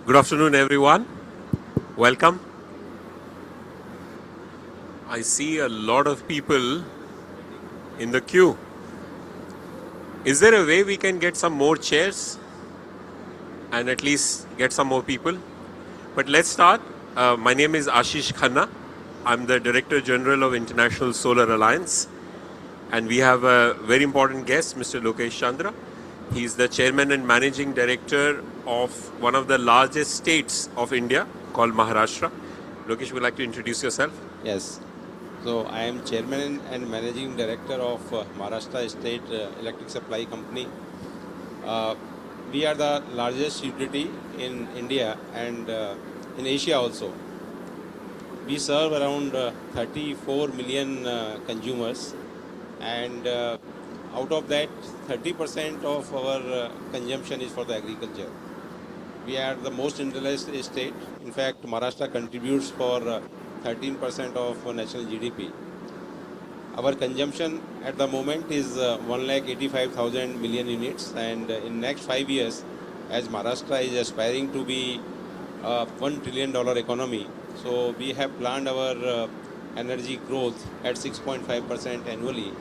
Good afternoon, everyone. Welcome. I see a lot of people in the queue. Is there a way we can get some more chairs and at least get some more people? But let's start. My name is Ashish Khanna. I'm the Director General of International Solar Alliance. And we have a very important guest, Mr. Lokesh Chandra. He's the Chairman and Managing Director of one of the largest states of India called Maharashtra. Lokesh, would you like to introduce yourself? Yes. So I am Chairman and Managing Director of Maharashtra State Electric Supply Company. We are the largest utility in India and in Asia also. We serve around 34 million consumers, and out of that 30% of our consumption is for the agriculture. We are the most industrialized state. In fact, Maharashtra contributes for 13% of national GDP. Our consumption at the moment is 1,85,000 million units, and in next 5 years, as Maharashtra is aspiring to be a $1 trillion economy, so we have planned our energy growth at 6.5% annually,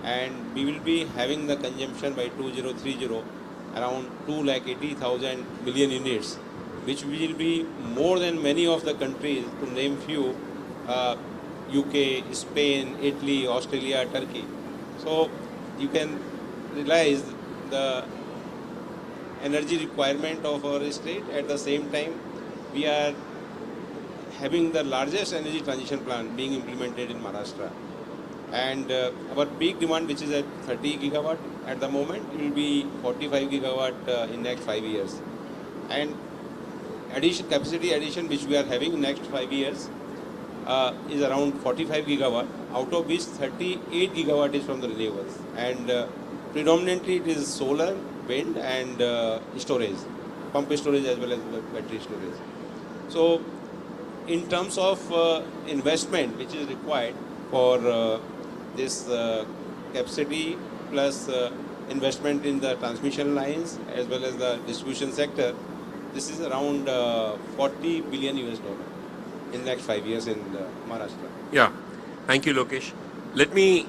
and we will be having the consumption by 2030 around 2,80,000 million units, which will be more than many of the countries, to name few, UK, Spain, Italy, Australia, Turkey. So you can realize the energy requirement of our state. At the same time, we are having the largest energy transition plan being implemented in Maharashtra. And our peak demand, which is at 30 gigawatt at the moment, it will be 45 gigawatt in next 5 years. And capacity addition which we are having in next 5 years is around 45 gigawatt, out of which 38 gigawatt is from the renewables. And predominantly it is solar, wind and storage, pump storage as well as battery storage. So in terms of investment which is required for this capacity plus investment in the transmission lines as well as the distribution sector, this is around 40 billion US dollar in next 5 years in Maharashtra. Yeah, thank you, Lokesh. Let me,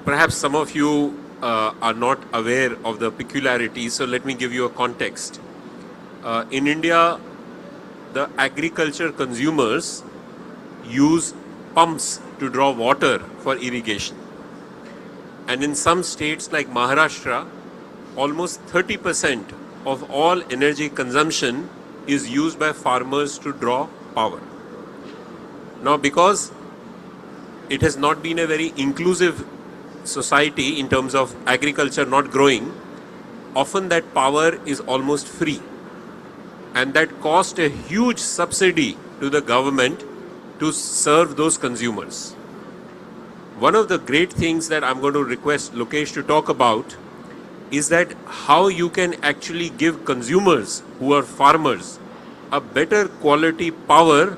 perhaps some of you are not aware of the peculiarities, so let me give you a context. In India, the agriculture consumers use pumps to draw water for irrigation. And in some states like Maharashtra, almost 30% of all energy consumption is used by farmers to draw power. Now, because it has not been a very inclusive society in terms of agriculture not growing, often that power is almost free. And that cost a huge subsidy to the government to serve those consumers. One of the great things that I'm going to request Lokesh to talk about is that how you can actually give consumers who are farmers a better quality power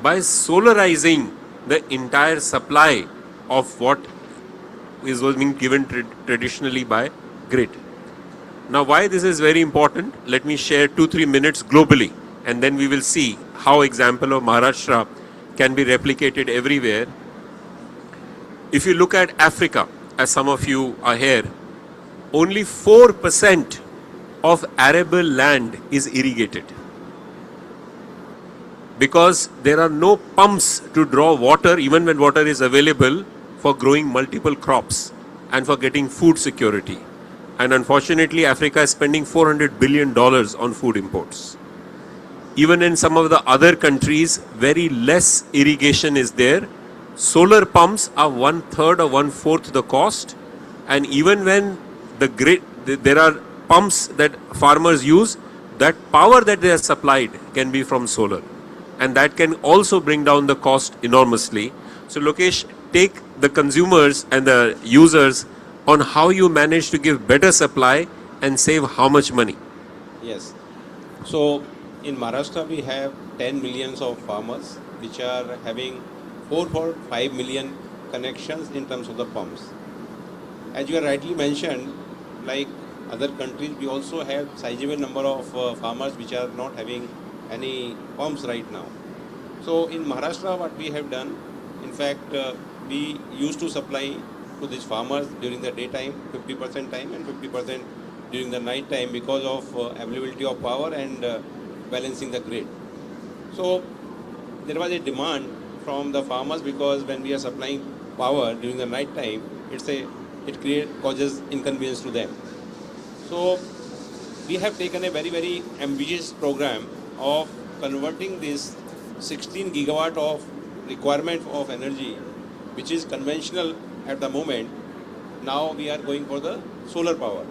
by solarizing the entire supply of what was being given traditionally by grid. Now, why this is very important, let me share 2-3 minutes globally, and then we will see how example of Maharashtra can be replicated everywhere. If you look at Africa, as some of you are here, only 4% of arable land is irrigated, because there are no pumps to draw water even when water is available for growing multiple crops and for getting food security. And unfortunately, Africa is spending $400 billion on food imports. Even in some of the other countries, very less irrigation is there. Solar pumps are 1/3 or 1/4 the cost. And even when the grid, there are pumps that farmers use, that power that they are supplied can be from solar. And that can also bring down the cost enormously. So Lokesh, take the consumers and the users on how you manage to give better supply and save how much money. Yes. So in Maharashtra we have 10 millions of farmers which are having 4.5 million connections in terms of the pumps. As you have rightly mentioned, like other countries, we also have sizable number of farmers which are not having any pumps right now. So in Maharashtra, what we have done, in fact, we used to supply to these farmers during the daytime, 50% time and 50% during the night time because of availability of power and balancing the grid. So there was a demand from the farmers because when we are supplying power during the night time, it causes inconvenience to them. So we have taken a very ambitious program of converting this 16 gigawatt of requirement of energy, which is conventional at the moment. Now we are going for the solar power.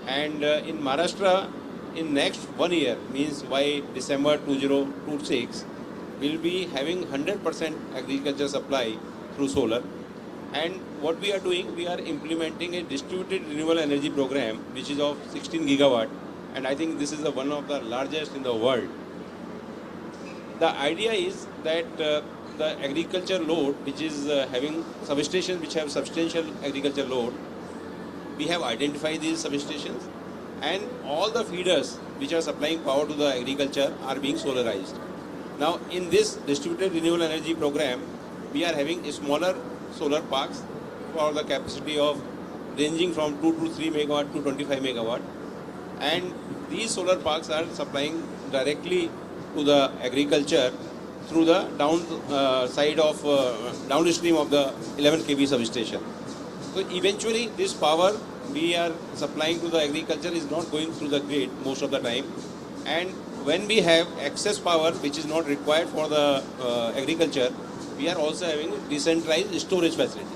And in Maharashtra, in next 1 year, means by December 2026, we'll be having 100% agriculture supply through solar. And what we are doing, we are implementing a distributed renewable energy program, which is of 16 gigawatt. And I think this is one of the largest in the world. The idea is that the agriculture load, which is having substations which have substantial agriculture load, we have identified these substations, and all the feeders which are supplying power to the agriculture are being solarized. Now, in this distributed renewable energy program, we are having smaller solar parks for the capacity of ranging from 2 to 3 megawatt to 25 megawatt, and these solar parks are supplying directly to the agriculture through the downstream of the 11 kV substation. So eventually this power we are supplying to the agriculture is not going through the grid most of the time, and when we have excess power which is not required for the agriculture, we are also having decentralized storage facility.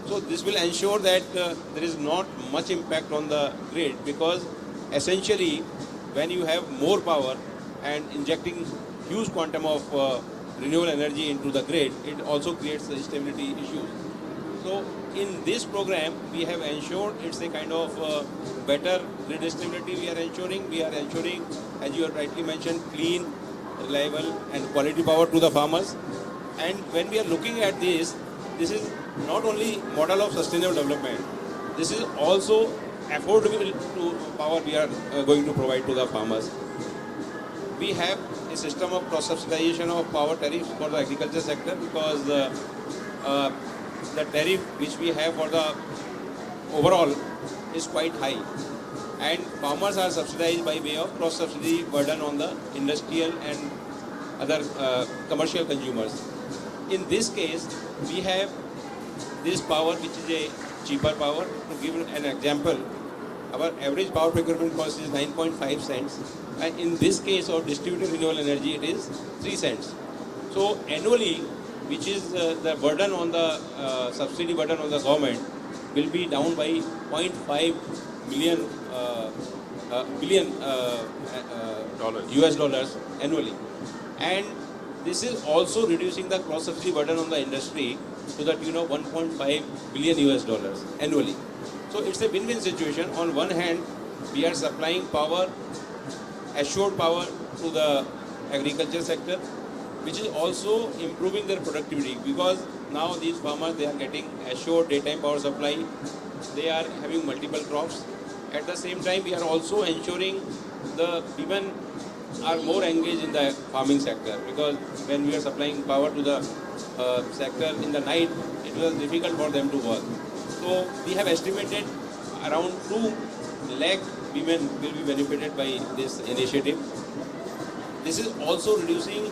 So this will ensure that there is not much impact on the grid, because essentially when you have more power and injecting huge quantum of renewable energy into the grid, it also creates stability issues. So in this program, we have ensured it's a kind of better grid stability we are ensuring, as you have rightly mentioned, clean, reliable and quality power to the farmers. And when we are looking at this is not only model of sustainable development, this is also affordable to power we are going to provide to the farmers. We have a system of cross-subsidization of power tariffs for the agriculture sector, because the tariff which we have for the overall is quite high, and farmers are subsidized by way of cross-subsidy burden on the industrial and other commercial consumers. In this case, we have this power which is a cheaper power. To give an example, our average power procurement cost is 9.5 cents, and in this case of distributed renewable energy, it is 3 cents. So annually, which is the burden on the subsidy burden on the government, will be down by 0.5 billion US dollars annually. And this is also reducing the cross-subsidy burden on the industry to the tune of 1.5 billion US dollars annually. So it's a win-win situation. On one hand, we are supplying power, assured power to the agriculture sector, which is also improving their productivity, because now these farmers, they are getting assured daytime power supply, they are having multiple crops. At the same time, we are also ensuring the women are more engaged in the farming sector, because when we are supplying power to the sector in the night, it was difficult for them to work. So we have estimated around 2 lakh women will be benefited by this initiative. This is also reducing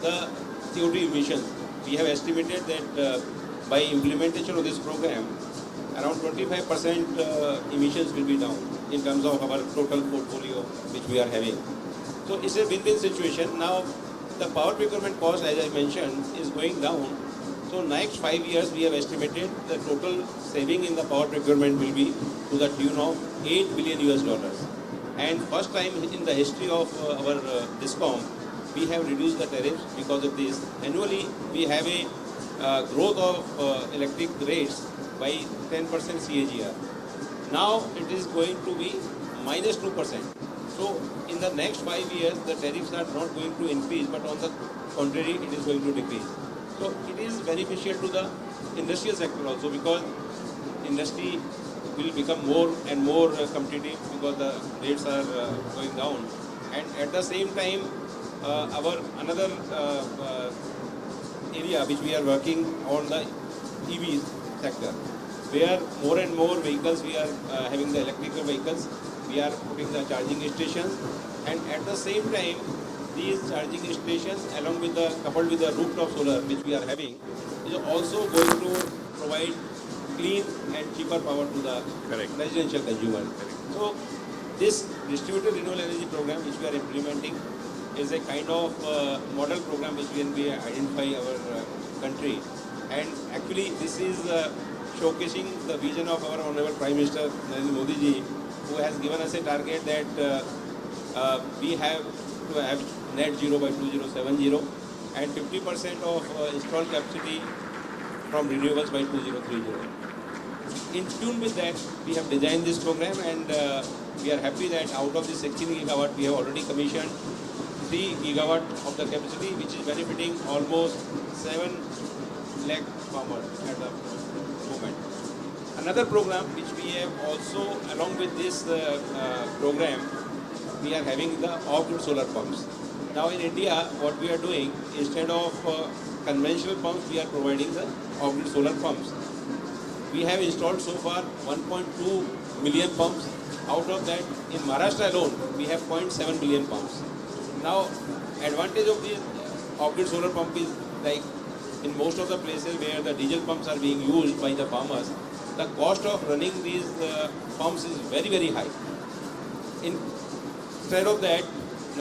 the CO2 emissions. We have estimated that by implementation of this program, around 25% emissions will be down in terms of our total portfolio which we are having. So it's a win-win situation. Now the power procurement cost, as I mentioned, is going down. So next 5 years, we have estimated the total saving in the power procurement will be to the tune of 8 billion US dollars. And first time in the history of our DISCOM, we have reduced the tariffs because of this. Annually, we have a growth of electric rates by 10% CAGR. Now it is going to be minus 2%. So in the next 5 years, the tariffs are not going to increase, but on the contrary, it is going to decrease. So it is beneficial to the industrial sector also, because industry will become more and more competitive because the rates are going down. And at the same time, our another area which we are working on the EV sector, where more and more vehicles we are having the electrical vehicles, we are putting the charging stations, and at the same time, these charging stations, along with the coupled with the rooftop solar which we are having, is also going to provide clean and cheaper power to the Correct. residential consumer. So this distributed renewable energy program which we are implementing is a kind of model program which can be identify our country, and actually this is showcasing the vision of our honorable Prime Minister Narendra Modi ji, who has given us a target that we have to have net zero by 2070 and 50% of installed capacity from renewables by 2030. In tune with that, we have designed this program, and we are happy that out of the 16 gigawatt, we have already commissioned 3 gigawatt of the capacity, which is benefiting almost 7 lakh farmers at the moment. Another program which we have also, along with this program, we are having the off-grid solar pumps. Now in India, what we are doing, instead of conventional pumps, we are providing the off-grid solar pumps. We have installed so far 1.2 million pumps. Out of that, in Maharashtra alone, we have 0.7 million pumps. Now, advantage of this off-grid solar pump is like in most of the places where the diesel pumps are being used by the farmers, the cost of running these pumps is very, very high. Instead of that,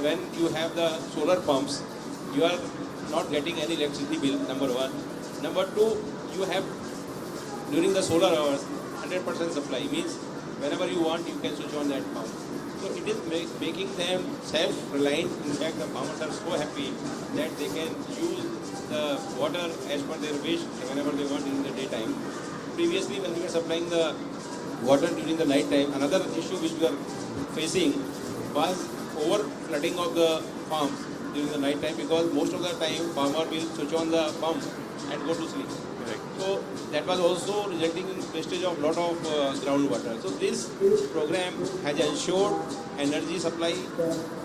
when you have the solar pumps, you are not getting any electricity bill, number one. Number two, you have during the solar hours 100% supply, means whenever you want you can switch on that pump. So it is making them self-reliant. In fact, the farmers are so happy that they can use the water as per their wish whenever they want in the daytime. Previously, when we were supplying the water during the night time, another issue which we are facing was over flooding of the farms during the night time, because most of the time farmer will switch on the pump and go to sleep. So that was also resulting in wastage of lot of groundwater. So this program has ensured energy supply,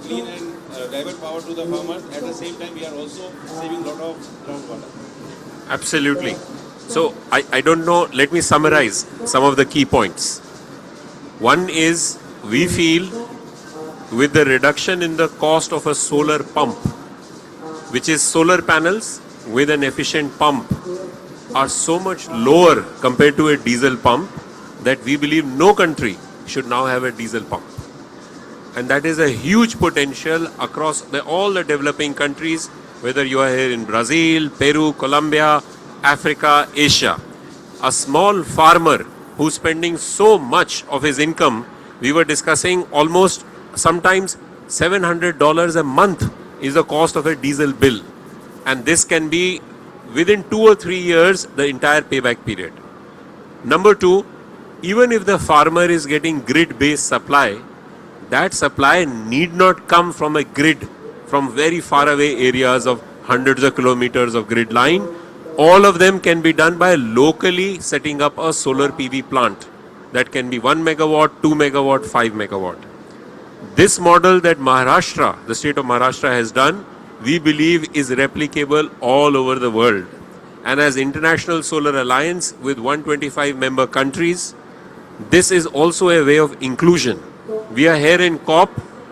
clean and reliable power to the farmers. At the same time, we are also saving lot of groundwater. Absolutely. So I don't know, let me summarize some of the key points. One is, we feel with the reduction in the cost of a solar pump, which is solar panels with an efficient pump, are so much lower compared to a diesel pump that we believe no country should now have a diesel pump. And that is a huge potential across all the developing countries, whether you are here in Brazil, Peru, Colombia, Africa, Asia. A small farmer who's spending so much of his income, we were discussing almost sometimes $700 a month is the cost of a diesel bill. And this can be within 2 or 3 years, the entire payback period. Number two, even if the farmer is getting grid-based supply, that supply need not come from a grid from very far away areas of hundreds of kilometers of grid line. All of them can be done by locally setting up a solar PV plant that can be 1 megawatt, 2 megawatt, 5 megawatt. This model that Maharashtra, the state of Maharashtra has done, we believe is replicable all over the world. And as International Solar Alliance with 125 member countries, this is also a way of inclusion. We are here in COP,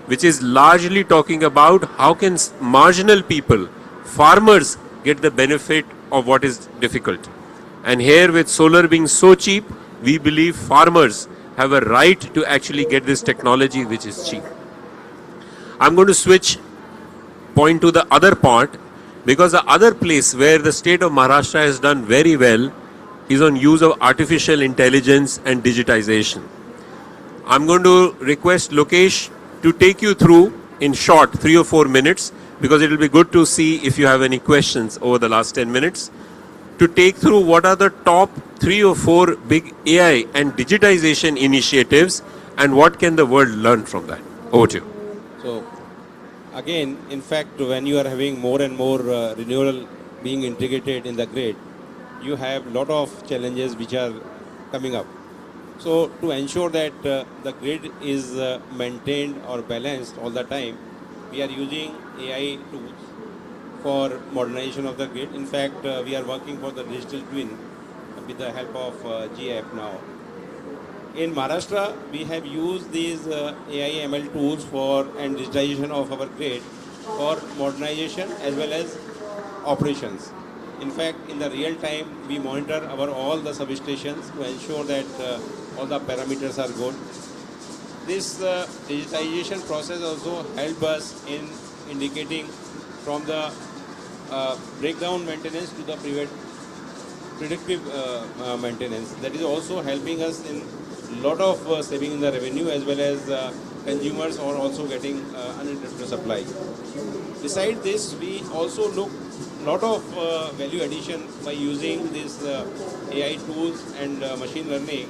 which is largely talking about how can marginal people, farmers, get the benefit of what is difficult. And here with solar being so cheap, we believe farmers have a right to actually get this technology which is cheap. I'm going to point to the other part, because the other place where the state of Maharashtra has done very well is on use of artificial intelligence and digitization. I'm going to request Lokesh to take you through in short 3 or 4 minutes, because it will be good to see if you have any questions over the last 10 minutes, to take through what are the top 3 or 4 big AI and digitization initiatives and what can the world learn from that. Over to you. So again, in fact, when you are having more and more renewable being integrated in the grid, you have lot of challenges which are coming up. So to ensure that the grid is maintained or balanced all the time, we are using AI tools for modernization of the grid. In fact, we are working for the digital twin with the help of GIF now. In Maharashtra, we have used these AI ML tools for and digitization of our grid for modernization as well as operations. In fact, in the real time, we monitor our all the substations to ensure that all the parameters are good. This digitization process also help us in indicating from the breakdown maintenance to the predictive maintenance. That is also helping us in lot of saving in the revenue as well as consumers are also getting uninterrupted supply. Besides this, we also look lot of value addition by using these AI tools and machine learning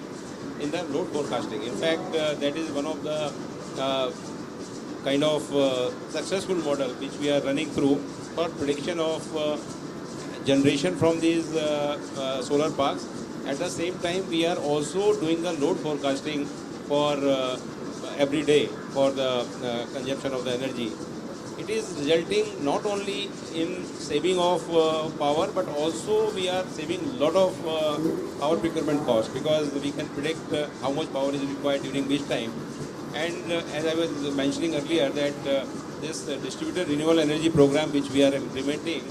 in the load forecasting. In fact, that is one of the kind of successful model which we are running through for prediction of generation from these solar parks. At the same time, we are also doing the load forecasting for every day for the consumption of the energy. It is resulting not only in saving of power, but also we are saving a lot of power procurement cost because we can predict how much power is required during which time. And as I was mentioning earlier, that this distributed renewable energy program which we are implementing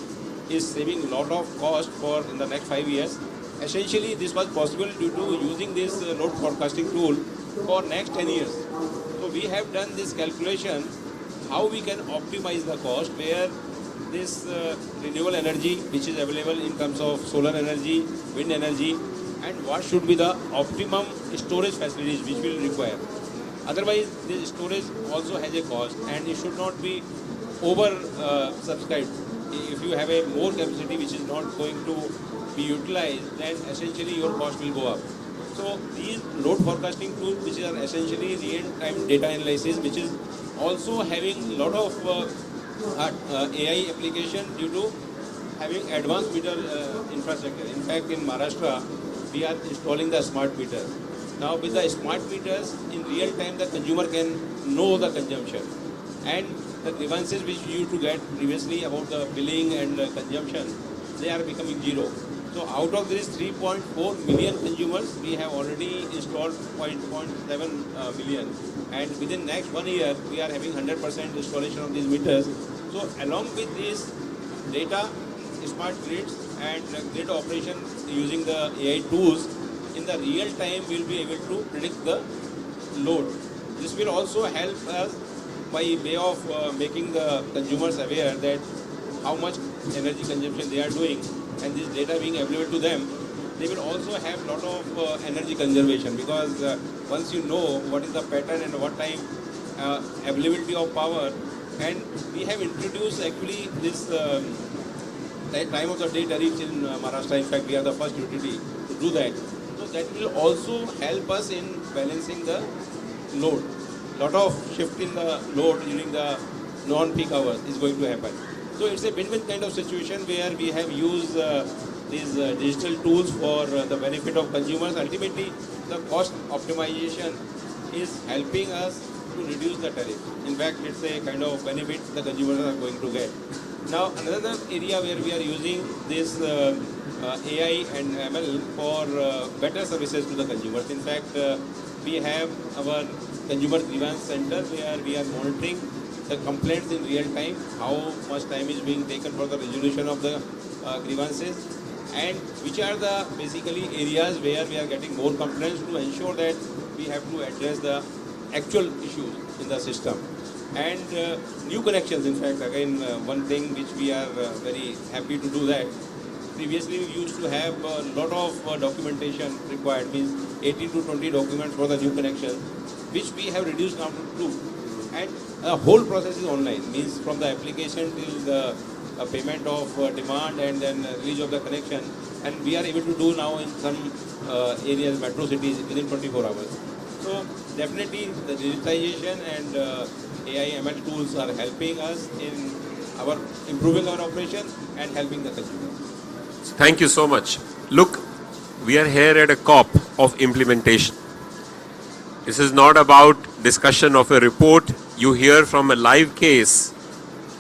is saving a lot of cost for in the next 5 years. Essentially, this was possible due to using this load forecasting tool for next 10 years. So we have done this calculation how we can optimize the cost where this renewable energy which is available in terms of solar energy, wind energy, and what should be the optimum storage facilities which will require. Otherwise, this storage also has a cost and it should not be over subscribed. If you have a more capacity which is not going to be utilized, then essentially your cost will go up. So these load forecasting tools which are essentially real-time data analysis which is also having a lot of AI application due to having advanced meter infrastructure. In fact, in Maharashtra, we are installing the smart meter. Now with the smart meters, in real time the consumer can know the consumption. And the grievances which you used to get previously about the billing and consumption, they are becoming zero. So out of these 3.4 million consumers, we have already installed 0.7 million. And within next 1 year, we are having 100% installation of these meters. So along with this data, smart grids and grid operation using the AI tools, in the real time we'll be able to predict the load. This will also help us by way of making the consumers aware that how much energy consumption they are doing, and this data being available to them, they will also have lot of energy conservation because once you know what is the pattern and what time availability of power, and we have introduced actually this time of the day tariff in Maharashtra. In fact, we are the first utility to do that. So that will also help us in balancing the load. Lot of shift in the load during the non-peak hours is going to happen. So it's a win-win kind of situation where we have used these digital tools for the benefit of consumers. Ultimately, the cost optimization is helping us to reduce the tariff. In fact, it's a kind of benefit the consumers are going to get. Now, another area where we are using this AI and ML for better services to the consumers. In fact, we have our consumer grievance center where we are monitoring the complaints in real time, how much time is being taken for the resolution of the grievances, and which are the basically areas where we are getting more complaints to ensure that we have to address the actual issues in the system. And new connections, in fact, again, one thing which we are very happy to do that. Previously, we used to have a lot of documentation required, means 18 to 20 documents for the new connection, which we have reduced now to 2. And the whole process is online, means from the application till the payment of demand and then release of the connection. And we are able to do now in some areas, metro cities, within 24 hours. So definitely the digitization and AI ML tools are helping us in our improving our operation and helping the consumer. Thank you so much. Look, we are here at a COP of implementation. This is not about discussion of a report. You hear from a live case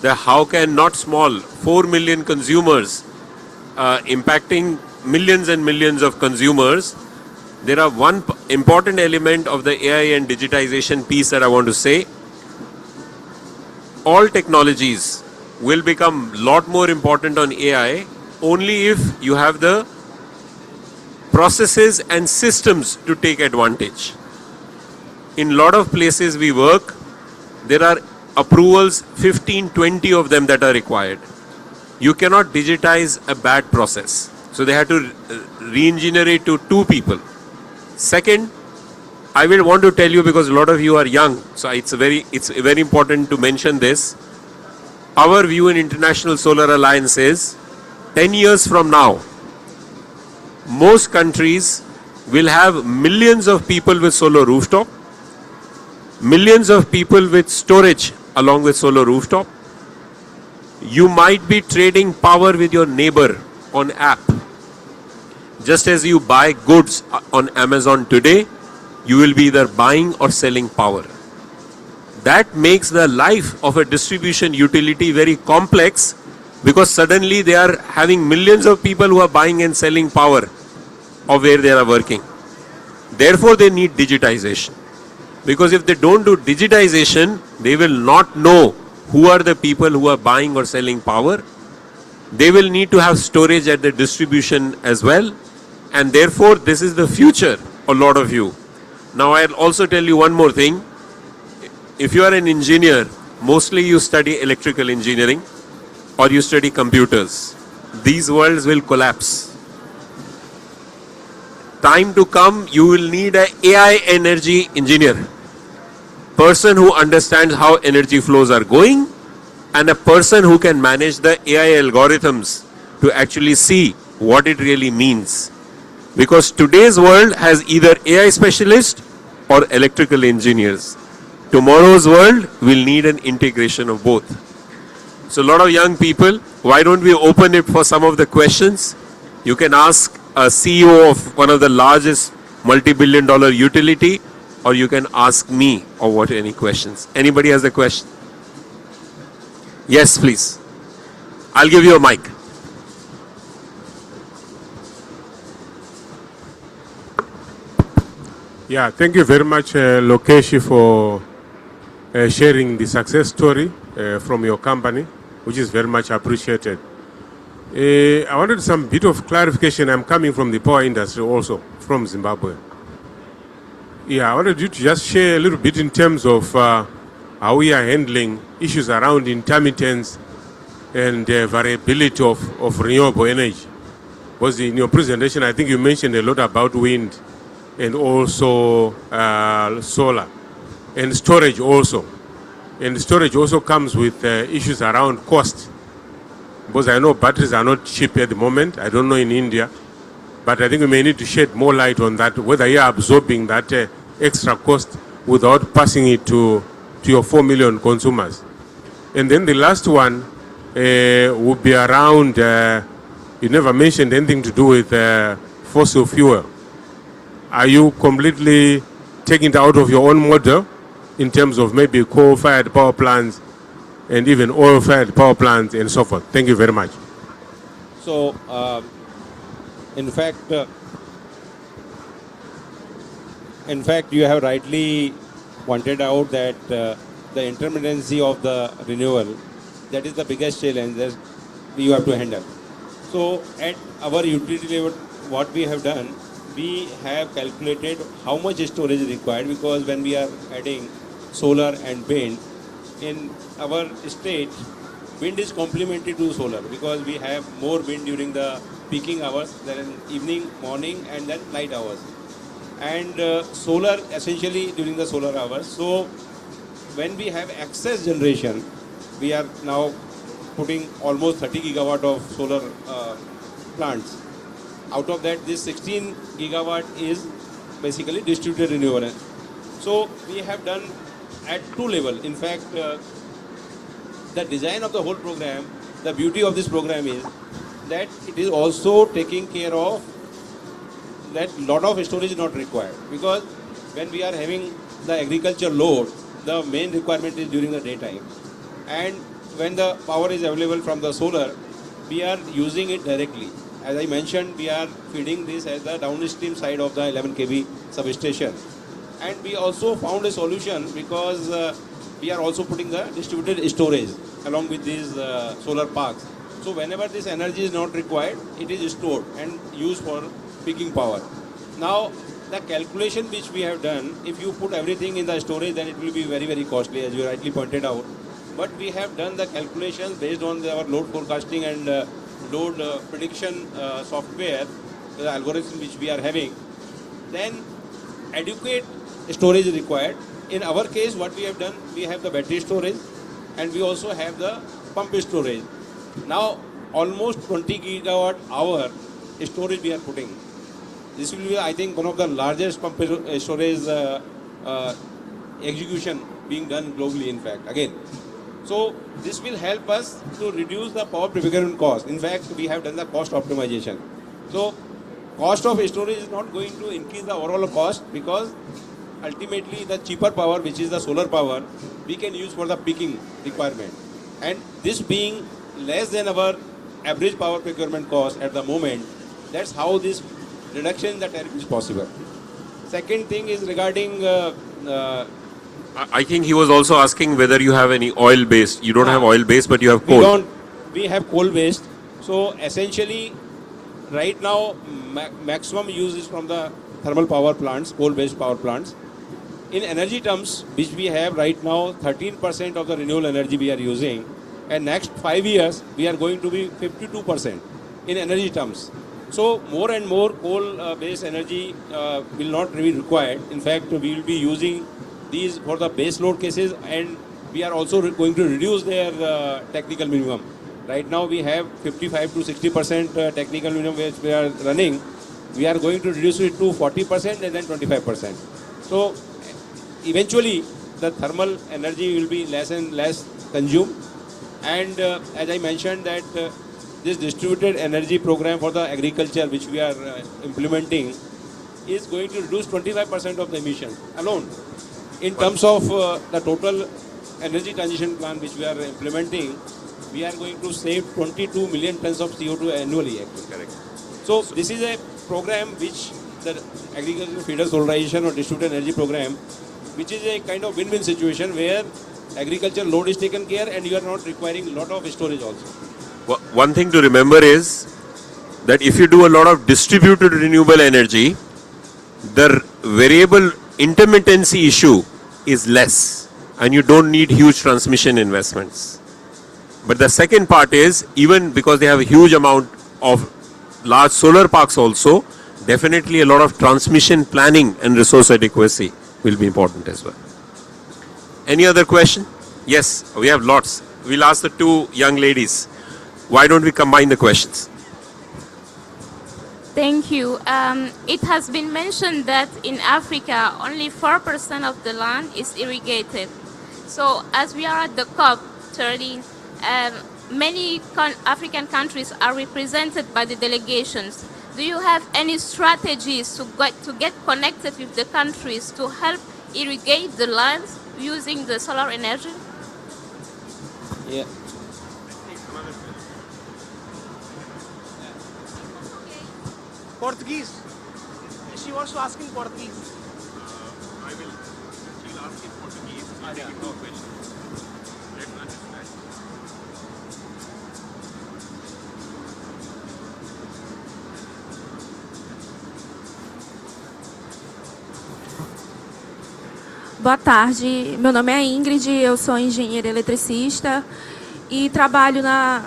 that how can not small 4 million consumers impacting millions and millions of consumers. There are one important element of the AI and digitization piece that I want to say. All technologies will become a lot more important on AI only if you have the processes and systems to take advantage. In a lot of places we work, there are approvals, 15, 20 of them that are required. You cannot digitize a bad process. So they have to re-engineer it to 2 people. Second, I will want to tell you because a lot of you are young, so it's very important to mention this. Our view in International Solar Alliance is 10 years from now, most countries will have millions of people with solar rooftop, millions of people with storage along with solar rooftop. You might be trading power with your neighbor on app. Just as you buy goods on Amazon today, you will be either buying or selling power. That makes the life of a distribution utility very complex because suddenly they are having millions of people who are buying and selling power of where they are working. Therefore, they need digitization. Because if they don't do digitization, they will not know who are the people who are buying or selling power. They will need to have storage at the distribution as well. And therefore, this is the future, a lot of you. Now, I'll also tell you one more thing. If you are an engineer, mostly you study electrical engineering or you study computers. These worlds will collapse. Time to come, you will need an AI energy engineer. Person who understands how energy flows are going and a person who can manage the AI algorithms to actually see what it really means. Because today's world has either AI specialist or electrical engineers. Tomorrow's world will need an integration of both. So a lot of young people, why don't we open it for some of the questions? You can ask a CEO of one of the largest multi-billion-dollar utility, or you can ask me or what any questions. Anybody has a question? Yes, please. I'll give you a mic. Yeah, thank you very much, Lokesh, for sharing the success story from your company, which is very much appreciated. I wanted some bit of clarification. I'm coming from the power industry also, from Zimbabwe. Yeah, I wanted you to just share a little bit in terms of how we are handling issues around intermittence and variability of renewable energy. Because in your presentation, I think you mentioned a lot about wind and also solar and storage also. And storage also comes with issues around cost. Because I know batteries are not cheap at the moment. I don't know in India. But I think we may need to shed more light on that, whether you are absorbing that extra cost without passing it to your 4 million consumers. And then the last one would be around, you never mentioned anything to do with fossil fuel. Are you completely taking it out of your own model in terms of maybe coal-fired power plants and even oil-fired power plants and so forth? Thank you very much. So, in fact, you have rightly pointed out that the intermittency of the renewal, that is the biggest challenge that you have to handle. So, at our utility level, what we have done, we have calculated how much storage is required, because when we are adding solar and wind, in our state, wind is complementary to solar because we have more wind during the peaking hours than in evening, morning and then night hours. And solar essentially during the solar hours. So when we have excess generation, we are now putting almost 30 gigawatt of solar plants. Out of that, this 16 gigawatt is basically distributed renewable. So we have done at 2 levels. In fact, the design of the whole program, the beauty of this program is that it is also taking care of that lot of storage is not required, because when we are having the agriculture load, the main requirement is during the daytime, and when the power is available from the solar, we are using it directly. As I mentioned, we are feeding this as the downstream side of the 11 kV substation. And we also found a solution because we are also putting the distributed storage along with these solar parks. So whenever this energy is not required, it is stored and used for peaking power. Now, the calculation which we have done, if you put everything in the storage, then it will be very, very costly, as you rightly pointed out. But we have done the calculations based on our load forecasting and load prediction software, the algorithm which we are having. Then adequate storage is required. In our case, what we have done, we have the battery storage and we also have the pump storage. Now, almost 20 gigawatt hour storage we are putting. This will be, I think, one of the largest pump storage execution being done globally, in fact, again. So this will help us to reduce the power procurement cost. In fact, we have done the cost optimization. So cost of storage is not going to increase the overall cost because ultimately the cheaper power, which is the solar power, we can use for the peaking requirement. And this being less than our average power procurement cost at the moment, that's how this reduction in the tariff is possible. Second thing is regarding I think he was also asking whether you have any oil-based. You don't have oil-based, but you have coal. we have coal based. So essentially, right now, maximum use is from the thermal power plants, coal-based power plants. In energy terms, which we have right now, 13% of the renewable energy we are using, and next 5 years, we are going to be 52% in energy terms. So more and more coal-based energy will not be required. In fact, we will be using these for the base load cases, and we are also going to reduce their technical minimum. Right now we have 55 to 60% technical minimum which we are running. We are going to reduce it to 40% and then 25%. So eventually the thermal energy will be less and less consumed. And as I mentioned that this distributed energy program for the agriculture which we are implementing is going to reduce 25% of the emissions alone. In terms of the total energy transition plan which we are implementing, we are going to save 22 million tons of CO2 annually. Actually. Correct. So this is a program which the agricultural feeder solarization or distributed energy program, which is a kind of win-win situation where agriculture load is taken care and you are not requiring a lot of storage also. One thing to remember is that if you do a lot of distributed renewable energy, the variable intermittency issue is less and you don't need huge transmission investments. But the second part is, even because they have a huge amount of large solar parks also, definitely a lot of transmission planning and resource adequacy will be important as well. Any other question? Yes, we have lots. We'll ask the two young ladies. Why don't we combine the questions? Thank you. It has been mentioned that in Africa, only 4% of the land is irrigated. So as we are at the COP30, many African countries are represented by the delegations. Do you have any strategies to get connected with the countries to help irrigate the lands using the solar energy? Yeah. Portuguese. She wants to ask in Portuguese. She'll ask in Portuguese. I'll take no question. Let's understand. Boa tarde, meu nome é Ingrid, eu sou engenheira eletricista e trabalho na...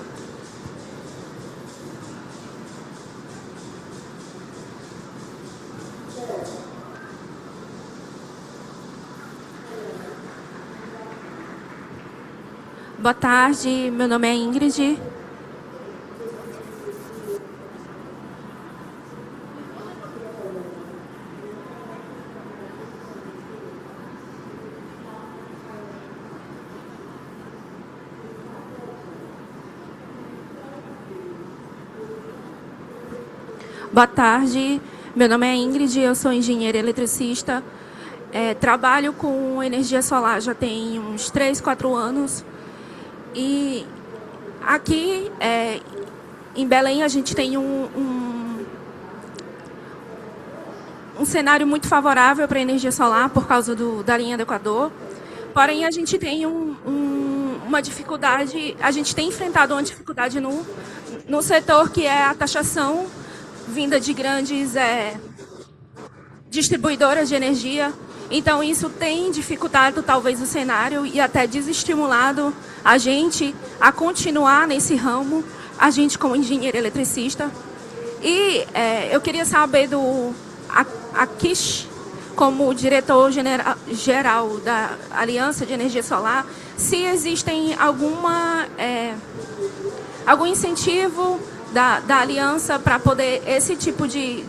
Boa tarde, meu nome é Ingrid. Boa tarde, meu nome é Ingrid, eu sou engenheira eletricista. Trabalho com energia solar já tem uns 3, 4 anos. E aqui em Belém a gente tem um cenário muito favorável para a energia solar por causa da linha do Equador. Porém, a gente tem uma dificuldade, a gente tem enfrentado uma dificuldade no setor que é a taxação vinda de grandes distribuidoras de energia. Então, isso tem dificultado talvez o cenário e até desestimulado a gente a continuar nesse ramo, a gente como engenheiro eletricista. E eu queria saber do Akish, como diretor-geral da Aliança de Energia Solar, se existem algum incentivo da aliança para poder esse tipo de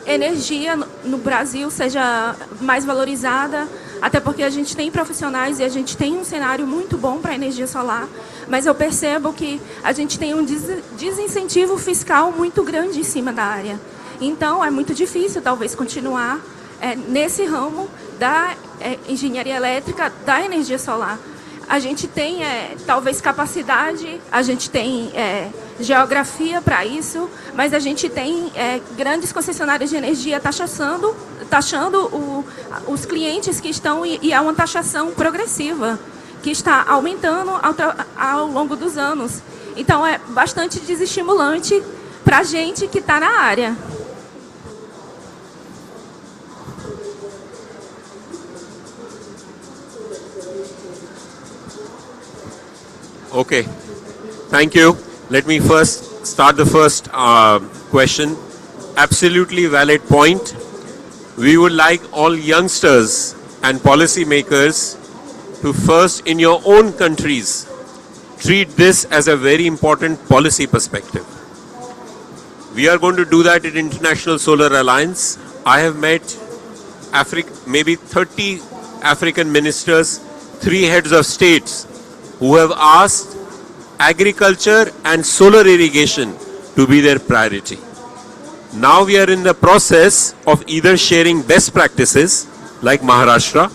energia no Brasil seja mais valorizada, até porque a gente tem profissionais e a gente tem um cenário muito bom para a energia solar, mas eu percebo que a gente tem um desincentivo fiscal muito grande em cima da área. Então, é muito difícil, talvez, continuar nesse ramo da engenharia elétrica, da energia solar. A gente tem, talvez, capacidade, a gente tem geografia para isso, mas a gente tem grandes concessionárias de energia taxando os clientes que estão, e é uma taxação progressiva, que está aumentando ao longo dos anos. Então, é bastante desestimulante para a gente que está na área. Okay, thank you. Let me first start the first question. Absolutely valid point. We would like all youngsters and policymakers to first, in your own countries, treat this as a very important policy perspective. We are going to do that in International Solar Alliance. I have met maybe 30 African ministers, 3 heads of states, who have asked agriculture and solar irrigation to be their priority. Now we are in the process of either sharing best practices like Maharashtra.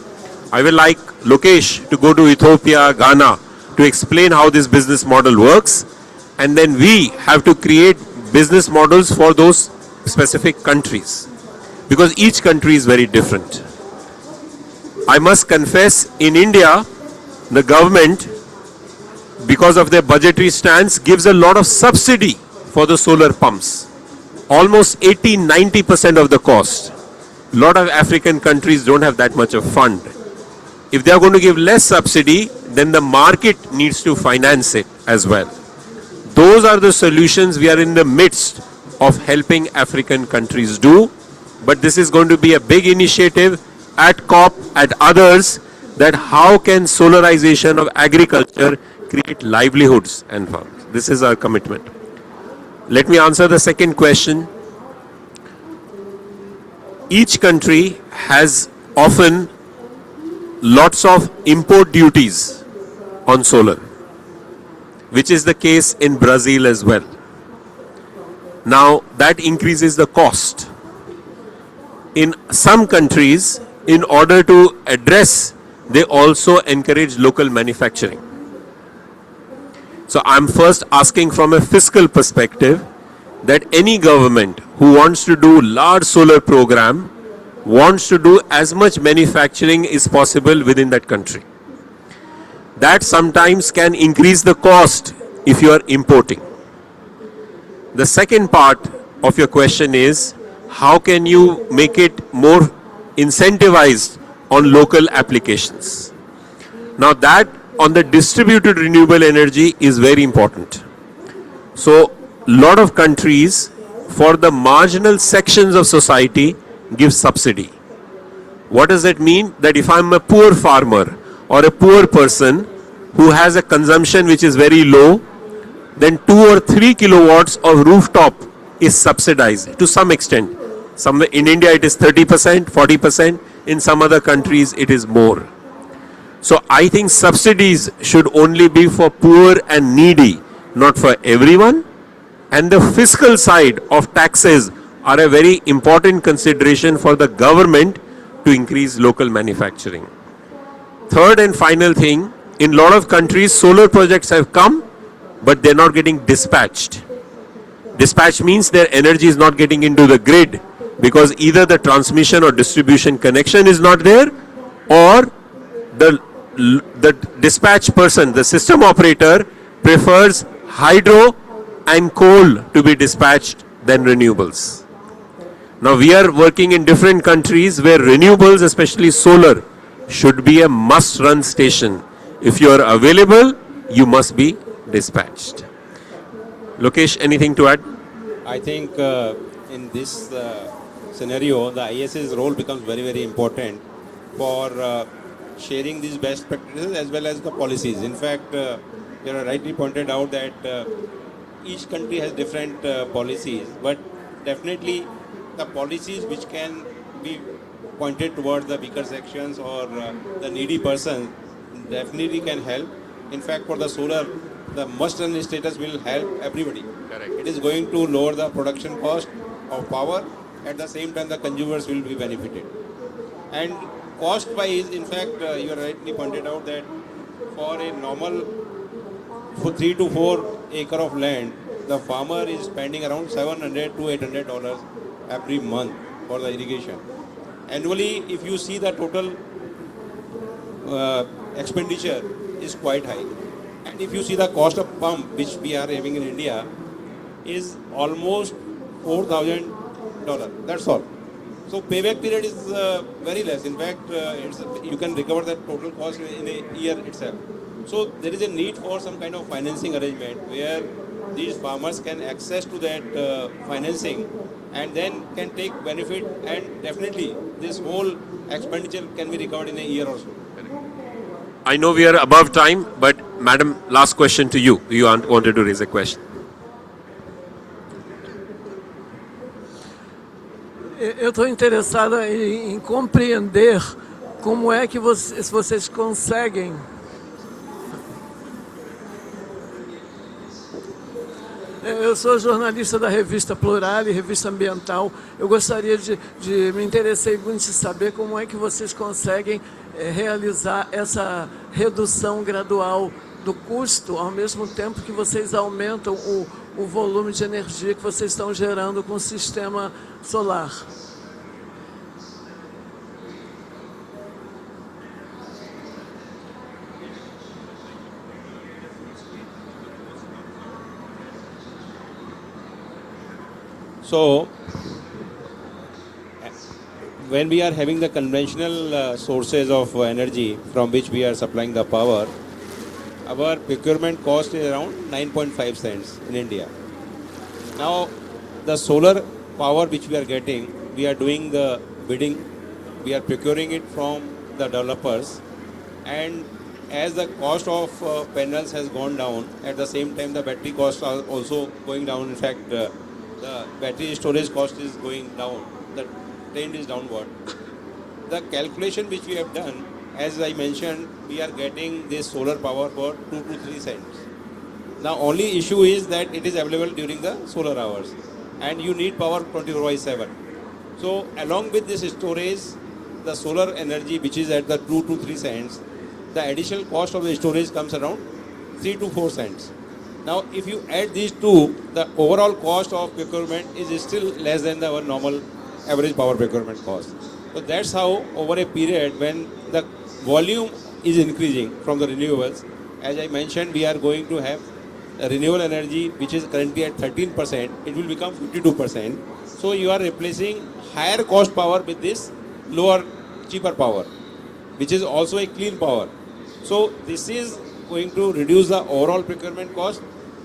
I will like Lokesh to go to Ethiopia, Ghana to explain how this business model works, and then we have to create business models for those specific countries because each country is very different. I must confess, in India, the government, because of their budgetary stance, gives a lot of subsidy for the solar pumps. Almost 80-90% of the cost. A lot of African countries don't have that much of fund. If they are going to give less subsidy, then the market needs to finance it as well. Those are the solutions we are in the midst of helping African countries do. But this is going to be a big initiative at COP, at others, that how can solarization of agriculture create livelihoods and farms. This is our commitment. Let me answer the second question. Each country has often lots of import duties on solar, which is the case in Brazil as well. Now that increases the cost. In some countries, in order to address, they also encourage local manufacturing. So I'm first asking from a fiscal perspective that any government who wants to do large solar program wants to do as much manufacturing is possible within that country. That sometimes can increase the cost if you are importing. The second part of your question is how can you make it more incentivized on local applications. Now that on the distributed renewable energy is very important. So lot of countries for the marginal sections of society give subsidy. What does that mean? That if I'm a poor farmer or a poor person who has a consumption which is very low, then 2 or 3 kilowatts of rooftop is subsidized to some extent. Somewhere in India it is 30%, 40%. In some other countries it is more. So I think subsidies should only be for poor and needy, not for everyone. And the fiscal side of taxes are a very important consideration for the government to increase local manufacturing. Third and final thing, in a lot of countries, solar projects have come, but they're not getting dispatched. Dispatch means their energy is not getting into the grid because either the transmission or distribution connection is not there, or the dispatch person, the system operator, prefers hydro and coal to be dispatched than renewables. Now we are working in different countries where renewables, especially solar, should be a must-run station. If you are available, you must be dispatched. Lokesh, anything to add? I think in this scenario, the IS's role becomes very, very important for sharing these best practices as well as the policies. In fact, you have rightly pointed out that each country has different policies, but definitely the policies which can be pointed towards the weaker sections or the needy persons definitely can help. In fact, for the solar, the must-run status will help everybody. Correct. It is going to lower the production cost of power. At the same time, the consumers will be benefited. And cost-wise, in fact, you rightly pointed out that for a normal 3 to 4 acre of land, the farmer is spending around $700 to $800 every month for the irrigation. Annually, if you see the total expenditure is quite high. And if you see the cost of pump, which we are having in India, is almost $4,000. That's all. So payback period is very less. In fact, you can recover that total cost in a year itself. So there is a need for some kind of financing arrangement where these farmers can access to that financing and then can take benefit, and definitely this whole expenditure can be recovered in a year or so. I know we are above time, but madam, last question to you. You wanted to raise a question. Eu estou interessada em compreender como é que vocês conseguem Eu sou jornalista da revista Plural e revista Ambiental. Eu gostaria me interessei muito em saber como é que vocês conseguem realizar essa redução gradual do custo, ao mesmo tempo que vocês aumentam o volume de energia que vocês estão gerando com o sistema solar. So, when we are having the conventional sources of energy from which we are supplying the power, our procurement cost is around 9.5 cents in India. Now, the solar power which we are getting, we are doing the bidding, we are procuring it from the developers, and as the cost of panels has gone down, at the same time the battery costs are also going down. In fact, the battery storage cost is going down, the trend is downward. The calculation which we have done, as I mentioned, we are getting this solar power for 2 to 3 cents. Now only issue is that it is available during the solar hours and you need power 24/7. So along with this storage, the solar energy which is at the 2 to 3 cents, the additional cost of the storage comes around 3 to 4 cents. Now, if you add these two, the overall cost of procurement is still less than our normal average power procurement cost. So that's how, over a period when the volume is increasing from the renewables, as I mentioned, we are going to have a renewable energy which is currently at 13%, it will become 52%. So you are replacing higher cost power with this lower, cheaper power, which is also a clean power. So this is going to reduce the overall procurement cost.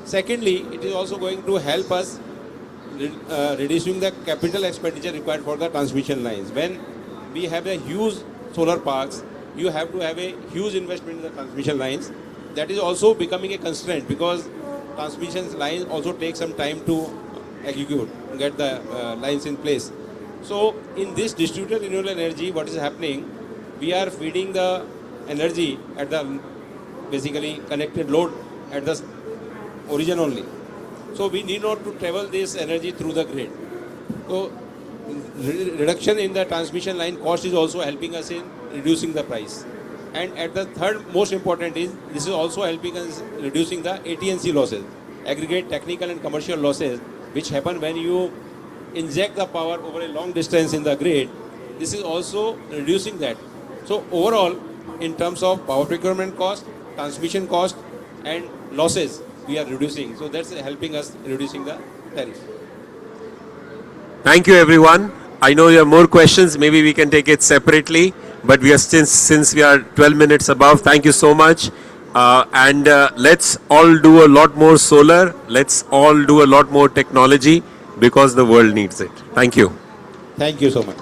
Secondly, it is also going to help us reducing the capital expenditure required for the transmission lines. When we have a huge solar parks, you have to have a huge investment in the transmission lines. That is also becoming a constraint because transmission lines also take some time to execute, get the lines in place. So in this distributed renewable energy, what is happening, we are feeding the energy at the basically connected load at the origin only. So we need not to travel this energy through the grid. So reduction in the transmission line cost is also helping us in reducing the price. And at the third most important is, this is also helping us reducing the AT&C losses, aggregate technical and commercial losses, which happen when you inject the power over a long distance in the grid. This is also reducing that. So overall, in terms of power procurement cost, transmission cost, and losses, we are reducing. So that's helping us reducing the tariff. Thank you, everyone. I know you have more questions. Maybe we can take it separately. But we are since we are 12 minutes above. Thank you so much. And let's all do a lot more solar. Let's all do a lot more technology because the world needs it. Thank you. Thank you so much.